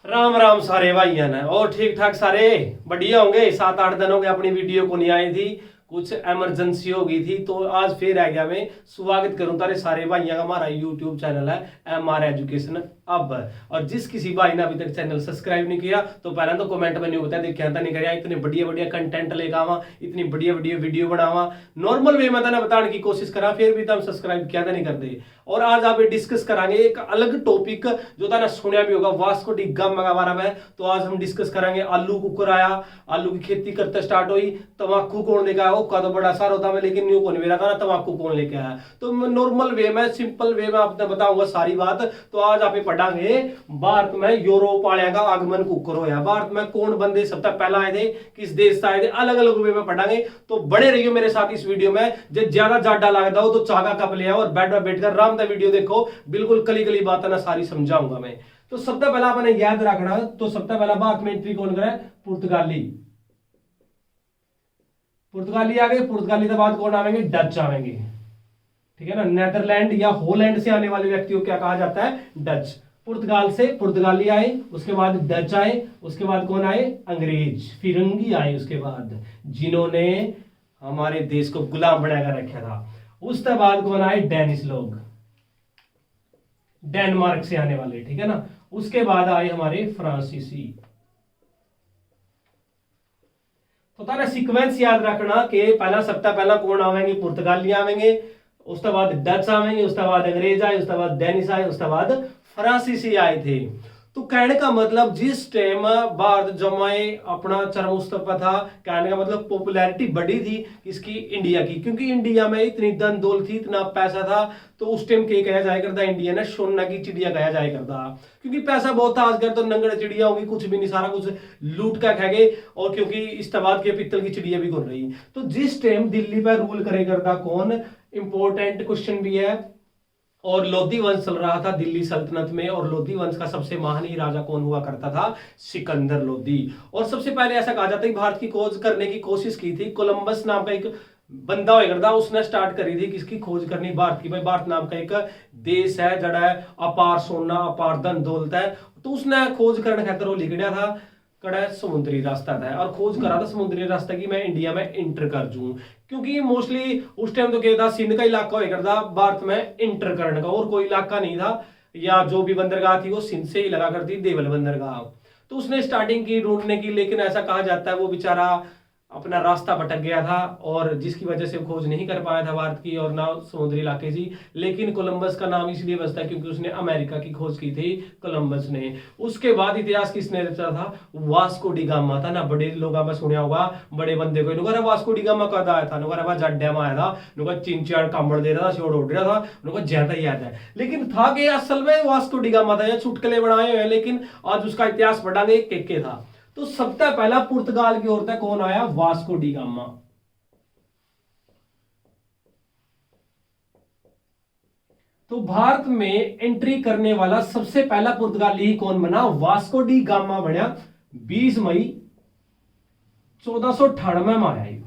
राम राम सारे भाइयों ने और ठीक ठाक सारे बढ़िया होंगे। 7-8 दिन हो गए अपनी वीडियो को नहीं आई थी, कुछ इमरजेंसी हो गई थी, तो आज फिर आ गया। मैं स्वागत करूं तारे सारे भाइयों का। हमारा यूट्यूब चैनल है MR एजुकेशन अब। और जिस किसी भाई ने अभी तक चैनल सब्सक्राइब नहीं किया तो पहले तो कमेंट में नहीं होता देखिए नहीं करिया। इतने बढ़िया बढ़िया कंटेंट लेकर आवा, इतनी बढ़िया बढ़िया वीडियो बनावा, नॉर्मल वे में तो बताने की कोशिश करा, फिर भी तुम सब्सक्राइब किया नहीं करते। और आज आप डिस्कस करांगे एक अलग टॉपिक जो था ना सुनया भी होगा, वास्को डी गामा के बारे में। तो आज हम डिस्कस करेंगे आलू कुकर आया, आलू की खेती करते स्टार्ट हुई, तंबाकू कौन लेके आया, वो कद बड़ा सारा होता है लेकिन न्यू कौन मेरा था ना, तंबाकू कौन लेके आया। तो नॉर्मल वे में सिंपल वे में आपने बताऊंगा सारी बात। तो आज आप पढ़ांगे भारत में यूरोप वाले का आगमन कुकर होया, भारत में कौन बंदे सबसे पहला आए थे, किस देश से आए थे, अलग अलग वे में पढ़ांगे। तो बड़े रहियो मेरे साथ इस वीडियो में। जो ज्यादा जाडा लगता हो तो चागा कप ले आओ और बैठकर आराम से वीडियो देखो, बिल्कुल कली कली बात ना सारी समझाऊंगा मैं। तो सबसे पहला आपने याद रखना, तो सबसे पहला भारत में एंट्री कौन करे, पुर्तगाली। पुर्तगाली आ गए, पुर्तगाली के बाद कौन आवेंगे, डच आवेंगे, ठीक है ना। नेदरलैंड या होलैंड से आने वाले व्यक्तियों को क्या कहा जाता है, डच। पुर्तगाल से पुर्तगाली आए, उसके बाद डच आए, उसके बाद कौन आए, अंग्रेज, फिरंगी आए उसके बाद, जिन्होंने हमारे देश को गुलाम बनाकर रखा था। उसके बाद कौन आए, डेनिश लोग, डेनमार्क से आने वाले, ठीक है ना। उसके बाद आए हमारे फ्रांसीसी। तो तारा सीक्वेंस याद रखना कि पहला सबसे पहला कौन आवेंगे, पुर्तगाली आवेंगे, उसके बाद डच आवेंगे, उसके बाद अंग्रेज आए, उसके बाद डेनिश आए, उसके बाद फ्रांसीसी आए थे। तो कहने का मतलब जिस टाइम भारत जमाए अपना चरमोत्कर्ष था, कहने का मतलब पॉपुलैरिटी बढ़ी थी इसकी, इंडिया की, क्योंकि इंडिया में इतनी धन दौलत थी, इतना पैसा था। तो उस टाइम के कहा जाया करता, इंडिया ने सोना की चिड़िया कहा जाया करता, क्योंकि पैसा बहुत था। आजकल तो नंगड़ चिड़िया होगी, कुछ भी नहीं, सारा कुछ लूट कर खा गए। और क्योंकि इस्तेमाल के पित्तल की चिड़िया भी घूम रही। तो जिस टाइम दिल्ली पर रूल करे करता कौन, इंपॉर्टेंट क्वेश्चन भी है। और लोधी वंश चल रहा था दिल्ली सल्तनत में, और लोधी वंश का सबसे महान ही राजा कौन हुआ करता था, सिकंदर लोधी। और सबसे पहले ऐसा कहा जाता है कि भारत की खोज करने की कोशिश की थी कोलंबस नाम का एक बंदा हुआ करता, उसने स्टार्ट करी थी किसकी खोज करनी, भारत की। भाई भारत नाम का एक देश है जड़ा है अपार सोना अपार धन दौलत है, तो उसने खोज करने खातर वो लिख था कड़ा समुद्री रास्ता था, और खोज करा था समुद्री रास्ता की मैं इंडिया में इंटर कर जूं। क्योंकि मोस्टली उस टाइम तो क्या था, सिंध का इलाका हुआ करता भारत में इंटर करने का, और कोई इलाका नहीं था। या जो भी बंदरगाह थी वो सिंध से ही लगा करती, देवल बंदरगाह। तो उसने स्टार्टिंग की ढूंढने की, लेकिन ऐसा कहा जाता है वो बेचारा अपना रास्ता भटक गया था, और जिसकी वजह से खोज नहीं कर पाया था भारत की और ना समुद्री इलाके की। लेकिन कोलंबस का नाम इसलिए बचता है क्योंकि उसने अमेरिका की खोज की थी, कोलंबस ने। उसके बाद इतिहास किसने रचा था, वास्को डी गामा था ना। बड़े लोग में सुना होगा, बड़े बंदे को नुका वास्को डी गामा कद आया था, नुका जड्डा में आया था, नुका 3-4 कांबड़ दे रहा था, शोर उड़ रहा था, नुका ज्यादा ही याद है। लेकिन था कि असल में वास्को डी गामा था, या चुटकले बनाए हुए हैं, लेकिन आज उसका इतिहास पढ़ांगे के था। तो सबसे पहला पुर्तगाल की ओर से कौन आया, वास्को डी गामा। तो भारत में एंट्री करने वाला सबसे पहला पुर्तगाली कौन बना, वास्को डी गामा बना। 20 मई 1498 में आया।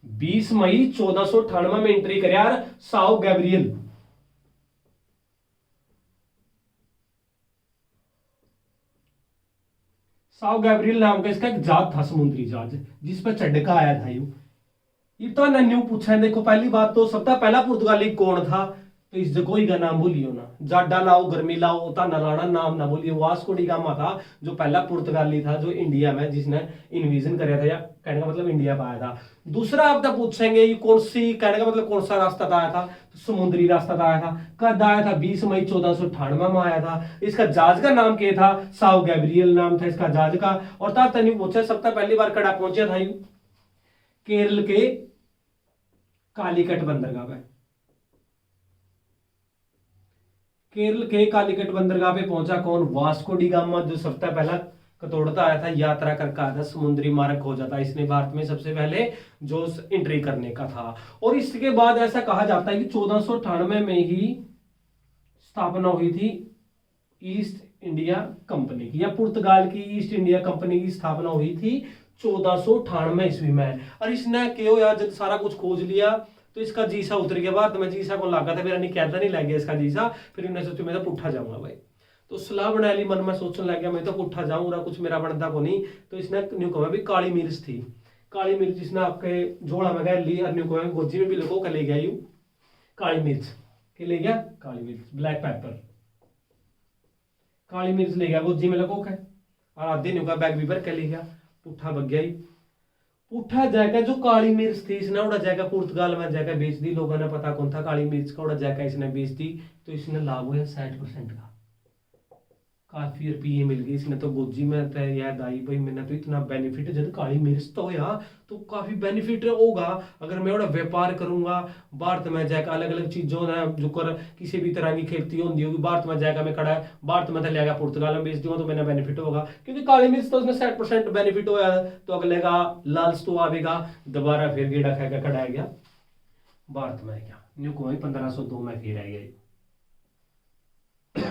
20 मई 1498 में एंट्री कर यार साओ गैब्रियल। साओ गैब्रियल नाम का इसका एक जहाज था, समुद्री जहाज, जिस पर चढ़ आया था ये तो ना न्यू पूछा है। देखो पहली बात तो सबसे पहला पुर्तगाली कौन था, तो इस जगह का नाम बोलियो ना, जाडा लाओ गर्मी लाओ ताना लाना नाम ना बोलिए। वास्को डी गामा था जो पहला पुर्तगाली था जो इंडिया में, जिसने इन्वेजन कराया था, या कहने का मतलब इंडिया पर आया था। दूसरा आप तब पूछेंगे ये कौन सी, कहने का मतलब कौन सा रास्ता आया था, तो समुद्री रास्ता आया था। कद आया था, 20 मई 1498 में आया था। इसका जहाज का नाम क्या था, साओ गैब्रियल नाम था इसका जहाज का। और तब तक पूछा सबसे पहली बार कड़ा पहुंचा था केरल के कालीकट बंदरगाह पे, केरल के कालीकट बंदरगाह पे पहुंचा कौन, वास्को डी गामा, जो सबसे पहला कतोड़ता आया था, यात्रा करके आया था, समुद्री मार्ग हो जाता है इसने भारत में सबसे पहले जो एंट्री करने का था। और इसके बाद ऐसा कहा जाता है कि 1498 में ही स्थापना हुई थी ईस्ट इंडिया कंपनी की, या पुर्तगाल की ईस्ट इंडिया कंपनी की स्थापना हुई थी 1498 ईस्वी में। और इसने क्यों यार जब सारा कुछ खोज लिया तो इसका जीसा उतर गया, बाद में जीसा को लगा था, मेरा नहीं कहता नहीं लग गया इसका जीसा, फिर इन्हें सोचो मैं तो पुट्ठा जाऊंगा भाई। तो सलाह बना ली, मन में सोचने लग गया मैं तो उठा जाऊं और कुछ मेरा बनता को नहीं। तो इसने न्यू कहा भी काली मिर्च थी, काली मिर्च इसने आपके झोला में गया ली और न्यू कहा गोजी में भी लोगों का ले गया यू काली मिर्च के ले गया, काली मिर्च ब्लैक पेपर, काली मिर्च ले गया गोजी में लगो का और आधे न्यू का बैग भी भर के ले गया। पुट्ठा बग गया ही, पुट्ठा जाएगा जो काली मिर्च थी इसने उड़ा जाएगा पुर्तगाल में जाकर बेच दी। लोगों ने पता कौन था काली मिर्च का, उड़ा जाकर इसने बेच दी। तो इसने लाभ हुआ 60% का, काफी रुपये मिल गए इसने। तो गोजी में तय याद आई भाई मैंने तो इतना बेनिफिट जब काली मिर्च तो यार तो काफी बेनिफिट होगा अगर मैं बड़ा व्यापार करूंगा। भारत में जाकर अलग अलग चीजों ने जो कर किसी भी तरह की खेती होती होगी भारत में जाकर मैं खड़ा भारत में ले गया पुर्तगाल में बेच दूंगा तो मैंने बेनिफिट होगा, क्योंकि काली मिर्च तो उसमें 60% बेनिफिट होया। तो अगले का लालच तो आवेगा, दोबारा फिर गेड़ा खाकर खड़ा गया भारत में गया न्यू को 1502 में फिर आ गया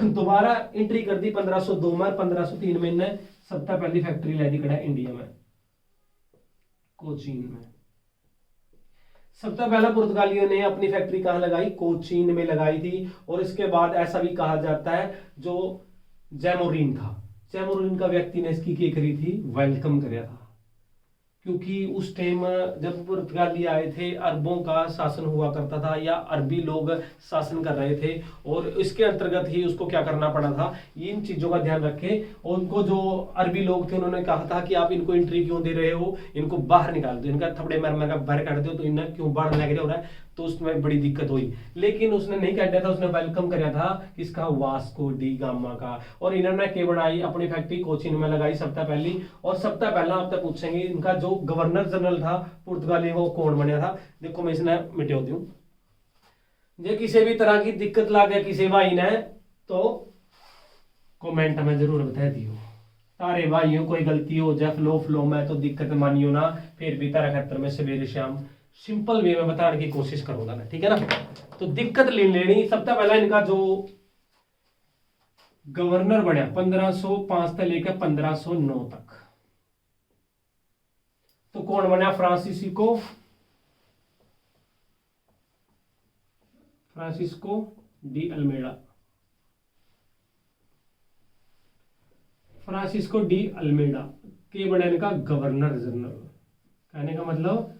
दोबारा एंट्री कर दी 1502 में। 1503 में इन्हें सबसे पहली फैक्ट्री ला दी कड़ा इंडिया में, कोचीन में। सबसे पहला पुर्तगालियों ने अपनी फैक्ट्री कहां लगाई, कोचीन में लगाई थी। और इसके बाद ऐसा भी कहा जाता है जो जैमोरिन था, जैमोरिन का व्यक्ति ने इसकी क्या करी थी, वेलकम कराया था। क्योंकि उस टाइम जब पुर्तगाली आए थे अरबों का शासन हुआ करता था या अरबी लोग शासन कर रहे थे और इसके अंतर्गत ही उसको क्या करना पड़ा था, इन चीजों का ध्यान रखें। और उनको जो अरबी लोग थे उन्होंने कहा था कि आप इनको एंट्री क्यों दे रहे हो, इनको बाहर निकाल दो, इनका थपड़े मार का बाहर काट दो, तो इन्हें क्यों बाहर लग रहा है। तो उसमें बड़ी दिक्कत हुई, लेकिन उसने नहीं काटा था, उसने वेलकम कराया था किसका, वास्को डी गामा का। और इन्होंने क्या बनाई, अपनी फैक्ट्री कोचीन में लगाई सबसे पहली। और सबसे पहला आप तक पूछेंगे इनका जो गवर्नर जनरल था पुर्तगाली वो कौन बनया था। देखो मैं इसने मिटा दूं, जे किसी भी तरह की दिक्कत लगे किसी भाई ने तो कमेंट में जरूर बता दियो। तारे भाइयों कोई गलती हो जाए फ्लो में तो दिक्कत मानियो ना, फिर भी तारा खतर में सवेरे शाम सिंपल वे में बताने की कोशिश करूंगा मैं, ठीक है ना। तो दिक्कत ले लेनी। सबसे पहला इनका जो गवर्नर बना 1505 से लेकर 1509 तक, तो कौन बना, Francisco de Almeida. Francisco de Almeida के बना इनका गवर्नर जनरल। कहने का मतलब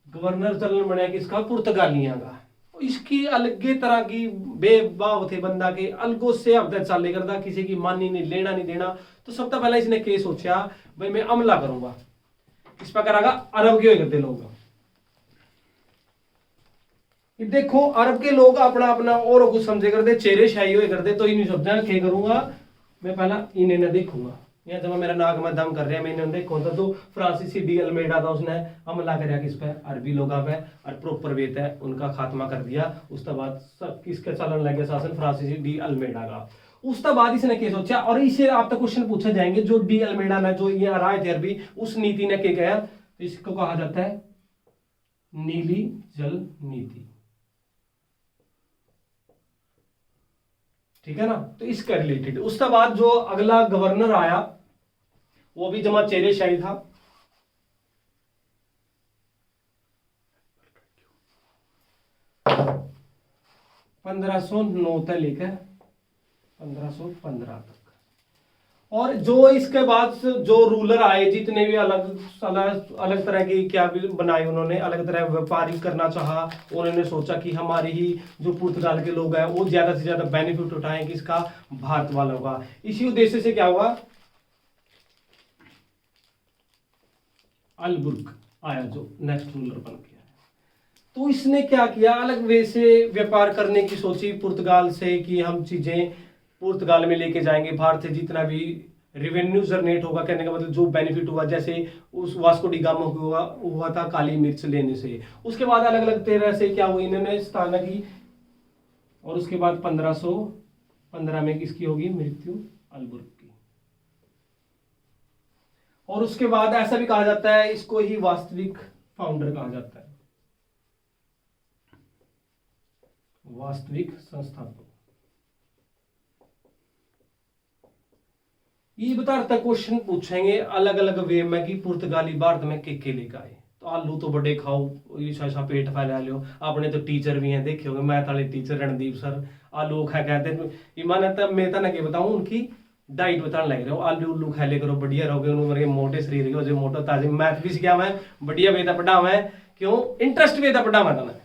गवर्नर जनरल बना किसका, पुर्तगालियां का। इसकी अलग तरह की बेबाव थे बंदा के, अलगो से अब तक चाले करता, किसी की मानी नहीं, लेना नहीं देना। तो सबसे पहले इसने के सोचा भाई मैं हमला करूंगा, इस पर करागा अरब के करते लोग। देखो अरब के लोग अपना अपना और कुछ समझे करते, चेहरे शाही हुए करते। तो इन सोचा क्या करूंगा मैं, पहला इन्हें न देखूंगा, या जब मेरा नाक में दम कर रहा है मैंने देखो तो फ्रांसीसी डी अल्मेडा था, उसने हमला कराया किस पे, अरबी लोगों पे, और प्रॉपर वेत है उनका खात्मा कर दिया। उसके बाद सब किसके चलन लगे शासन, फ्रांसीसी डी अल्मेडा का। उसके बाद इसने क्या सोचा, और इसे आप तक क्वेश्चन पूछे जाएंगे जो डी अल्मेडा ने जो ये राय थे अरबी, उस नीति ने क्या कहा, तो इसको कहा जाता है नीली जल नीति, ठीक है ना। तो इसका रिलेटेड उसके बाद जो अगला गवर्नर आया वो भी जमा चेहरे शाही था। पंद्रह सौ 9 से लेकर 1515 तक। और जो इसके बाद जो रूलर आए जितने भी अलग तरह की क्या भी बनाए उन्होंने, अलग तरह व्यापारी करना चाहा। उन्होंने सोचा कि हमारे ही जो पुर्तगाल के लोग हैं वो ज्यादा से ज्यादा बेनिफिट उठाएं किसका, भारत वालों का। इसी उद्देश्य से क्या हुआ, अलबुर्क आया जो नेक्स्ट रूलर बन गया। तो इसने क्या किया, अलग वे से व्यापार करने की सोची पुर्तगाल से कि हम चीजें पुर्तगाल में लेके जाएंगे, भारत से जितना भी रेवेन्यू जनरेट होगा, कहने का मतलब जो बेनिफिट हुआ, जैसे उस वास्को डी गामा हुआ था काली मिर्च लेने से। उसके बाद अलग अलग तरह से क्या हुई, इन्होंने स्थापना की। और उसके बाद 1515 में किसकी होगी मृत्यु, अलबुर्क की। और उसके बाद ऐसा भी कहा जाता है इसको ही वास्तविक फाउंडर कहा जाता है, वास्तविक संस्थापक। ये बता क्वेश्चन पूछेंगे अलग अलग वे में कि पुर्तगाली भारत में के लेकर आए। तो आलू तो बड़े खाओ, ऐसा पेट फैला लियो। आपने तो टीचर भी हैं, देखे होंगे मैथ वाले टीचर रणदीप सर, आलू खा कहते ईमान है। तब मैं तो नहीं बताऊँ उनकी डाइट बताने लग रहे हो, आलू उल्लू खा ले करो, बढ़िया रहोगे, उन्होंने मोटे शरीर हो जो मोटो ताजे। मैथ भी सीखा मैं बढ़िया वेदा पढ़ा मैं, क्यों इंटरेस्ट वेदा पढ़ा मैं तुम्हें।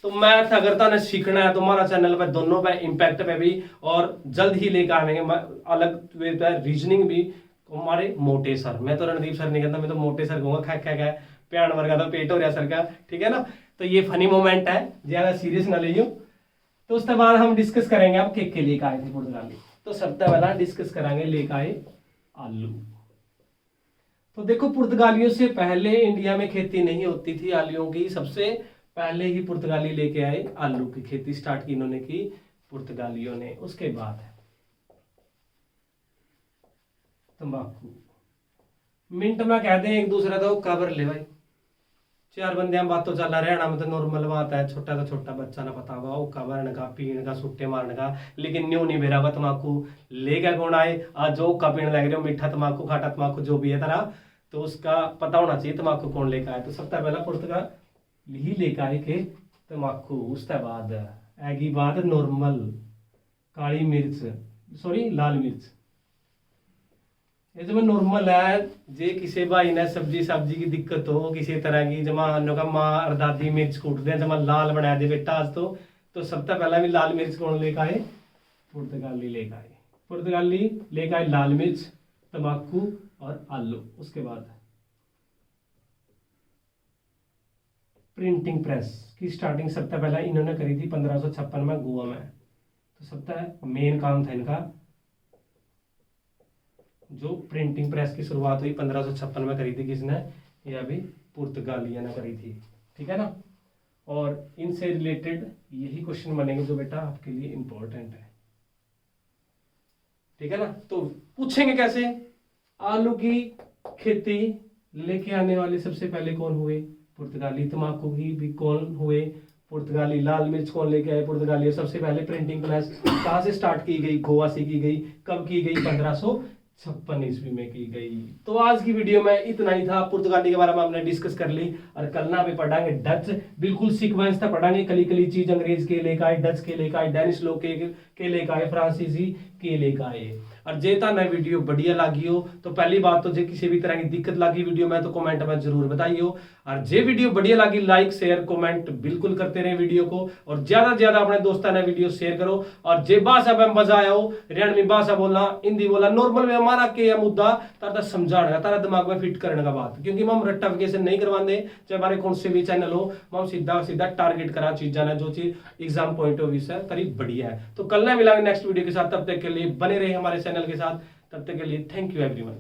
तो मैथ अगर तुमने सीखना है तो हमारा चैनल पे दोनों पे इम्पैक्ट पे भी और जल्द ही लेकर आएंगे अलग वे पे रीजनिंग भी हमारे मोटे सर। मैं तो रणदीप सर नहीं कहता, मैं तो मोटे सर कहूंगा। खा खा खा प्यान वर्गा तो पेट हो रहा सर का, ठीक है ना। तो ये फनी मोमेंट है, ज्यादा सीरियस ना लीजिए। तो उसके बाद हम डिस्कस करेंगे अब के लेकर आए थे पुर्तगाली। तो सबसे पहला डिस्कस करेंगे लेकर आए आलू। तो देखो पुर्तगालियों से पहले इंडिया में खेती नहीं होती थी आलूओं की। सबसे पहले ही पुर्तगाली लेके आए, आलू की खेती स्टार्ट की इन्होंने की पुर्तगालियों ने। उसके बाद तंबाकू। मिनट में कहते हैं एक दूसरे तो कवर ले भाई, चार बंदे हम बात तो चल रहा है, तो नॉर्मल बात है। छोटा तो छोटा बच्चा ना पता होगा ओका भरने का, पीने का, सुट्टे मारने का। लेकिन न्यू नहीं बेरा हुआ तम्बाकू लेकर कौन आए आज, जो ओका पीने लग रहे हो, मीठा तम्बाकू, खाटा तम्बाकू, जो भी है तरह, तो उसका पता होना चाहिए तम्बाकू कौन लेकर आए। तो सबसे पहला पुर्तगाल ही लेकर आए के तम्बाकू। उसके बाद आएगी बात नॉर्मल काली मिर्च, सॉरी लाल मिर्च। ये जो नॉर्मल है, जे किसी भाई ने सब्जी सब्जी की दिक्कत हो किसी तरह की, जमा का माँ और दादी मिर्च कूटते हैं, जमा लाल बना दे बेटा आज तो सबसे पहला भी लाल मिर्च कौन लेकर आए, पुर्तगाली लेकर आए। पुर्तगाली लेकर आए लाल मिर्च, तम्बाकू और आलू। उसके बाद प्रिंटिंग प्रेस की स्टार्टिंग सबसे पहला इन्होंने करी थी 1556 में गोवा में। तो सबसे मेन काम था इनका, जो प्रिंटिंग प्रेस की शुरुआत हुई 1556 में करी थी किसने, यह भी पुर्तगालिया ने करी थी, ठीक है ना। और इनसे रिलेटेड यही क्वेश्चन बनेंगे जो बेटा आपके लिए इंपॉर्टेंट है, ठीक है ना। तो पूछेंगे कैसे, आलू की खेती लेके आने वाले सबसे पहले कौन हुए, पुर्तगाली। तम्बाकू की भी कौन हुए, पुर्तगाली। लाल मिर्च कौन लेके आए, पुर्तगाली। सबसे पहले प्रिंटिंग प्रेस कहाँ से स्टार्ट की गई, गोवा से की गई। कब की गई, 1556 ईस्वी में की गई। तो आज की वीडियो में इतना ही था। पुर्तगाली के बारे में हमने डिस्कस कर ली, और कल ना भी पढ़ांगे डच, बिल्कुल सीक्वेंस था पढ़ांगे। कली कली चीज अंग्रेज के लेकर आए, डच के लेकर आए, डेनिश लोग के लेकर आए, फ्रांसीसी के लेकर आए। और जेता नया वीडियो बढ़िया लगी हो तो पहली बात तो जे किसी भी तरह की दिक्कत लगी वीडियो में तो कमेंट में जरूर बताइए। और जे वीडियो बढ़िया लगी लाइक शेयर कमेंट बिल्कुल करते रहे वीडियो को, और ज्यादा से ज्यादा अपने दोस्तों ने वीडियो शेयर करो। और जे भाषा में मजा आया हो, हरियाणवी भाषा बोलना, हिंदी बोलना, नॉर्मल में हमारा के मुद्दा तारा समझाने का, तारा दिमाग में फिट करने का बात, क्योंकि हम रट्टाफिकेशन नहीं करवाते। चाहे हमारे कौन से भी चैनल हो, हम सीधा सीधा टारगेट करा चीजा ना, जो चीज एग्जाम पॉइंट ऑफ व्यू से करीब बढ़िया है। तो कल ना मिलांगे नेक्स्ट वीडियो के साथ, तब तक के लिए बने रहे हमारे चैनल के साथ। तब तक के लिए थैंक यू एवरीवन।